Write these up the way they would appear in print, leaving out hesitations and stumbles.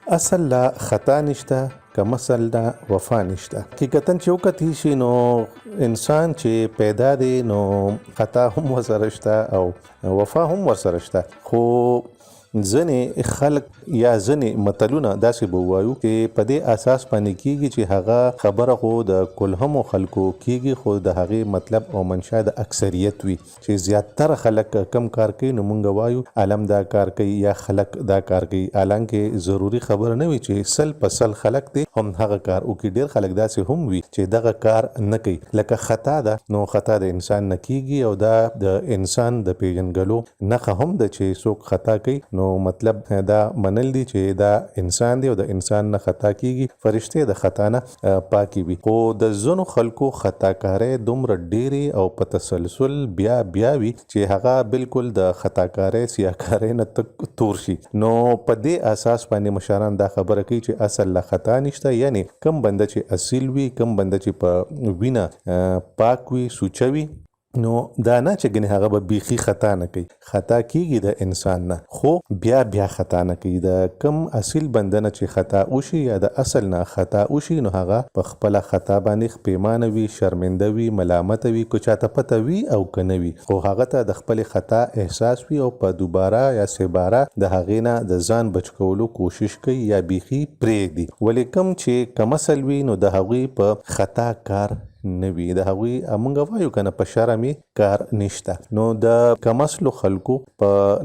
اصل لا خطا نشته که مثل لا وفا نشته. حقیقتا چې وکتی شي نو انسان چې پیدا دی نو خطا هم ورسره شته او وفا هم ورسره شته. خو ځنې خلک یا ځنې متلونه داسې به ووایو چې په دې اساس باندې کیږي چې هغه خبره خو د کلهمو خلکو کیږي خو د هغې مطلب او منشا د اکثریت وي چې زیاتره خلک کم کار کوي نو مونږ وایو علم دا کار کوي یا خلک دا کار کوي. حالانکه ضروري خبره نه وي چې سل په سل خلک دی هم هغه کار وکړي. ډیر خلک داسې هم وي چې دغه کار نه کوي. لکه خطا ده نو خطا د انسان نه کیږي او دا د انسان د پیژنګلو نښه هم ده چې څوک خطا کوي نو مطلب دا منل دي چې دا انسان دی او د انسان نه خطا کیږي. فرشته د خطا نه پاکي وي. خو د ځینو خلکو خطاکارۍ دومره ډېرې او په تسلسل بیا وي چې هغه بالکل د خطاکارۍ سیاکارۍ نه تک تور شي. نو په دې اساس باندې مشران دا خبره کوي چې اصل لا خطا نشته. یعنی کم بنده چې اصیل وي کم بنده چې په وینه پاک وي سوچوي نو دا نه چې ګنې هغه به بیخي خطا نه کوي. خطا کیږي د انسان نه خو بیا خطا نه کوي. د کم اصیل بنده نه چې خطا وشي یا د اصل نه خطا وشي نو هغه په خپله خطا باندې پښیمانه وي شرمنده وي ملامت وي که چاته پته وي او که نه وي خو هغه ته د خپل خطا احساس وي او په دوباره یا سباره د هغې نه د ځان بچ کولو کوشش کوي یا بیخي پرېږدي. ولې کم چې کم اصل وي نو د هغوی په خطا کار نه وي. د هغوی مونږ وایو کنه په شرمې کار نشته. نو د کم اصلو خلکو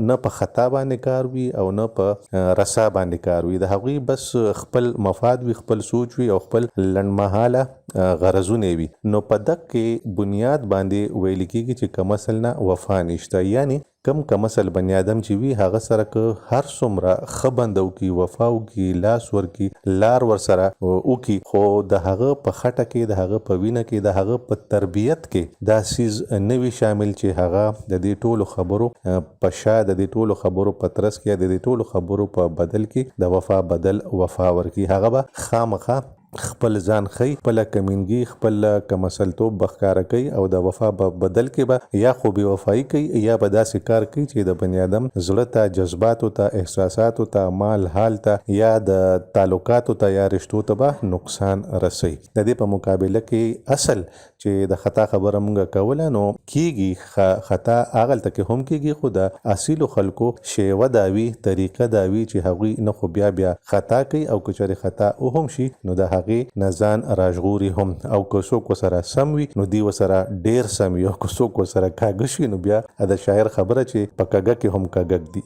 نه په خطا باندې کار وي او نه په رسا باندې کار وي. د هغوی بس خپل مفاد وي خپل سوچ وي او خپل لنډمهاله غرضونه وي. نو په دغه بنیاد باندې ویل کېږي چې کم اصل نه وفا نشته. یعنی کم اصل بنی آدم چې وي هغه سره که هر څومره ښه بنده وکړي وفا وکړي لاس ورکړي لار ورسره وکړي خو د هغه په خټه کې د هغه په وینه کې د هغه په تربیت کې دا څیز نه وي شامل چې هغه د دې ټولو خبرو په شا د دې ټولو خبرو په ترڅ کې د دې ټولو خبرو په بدل کې د وفا بدل وفا ورکړي. هغه به خامخا خپل ځان خي خپل کمینګي خپل کمسلتوب بخکاره کوي او د وفا بدل کې به یا خو بې وفایي کوي یا به داسې کار کوي چې د بني آدم زړه ته جذباتو ته احساساتو ته مال حال ته یا د تعلقاتو ته یا رشتو ته به نقصان رسي. د دې په مقابله کې اصل چې د خطا خبره مونږ کوله نو کیږي خطا اغلته کې هم کیږي خو د اصیلو خلکو شیوه داوي طریقه داوي چې هغوی نه خو بیا خطا کوي او که چېرې خطا هم شي نو د هغې نه ځان راژغوري هم او که څوک ورسره سم وي نو دی ورسره ډیر سم وي او که څوک ورسره کاږه شي نو بیا د شاعر خبره چې په کاږه کې هم کاږک دي.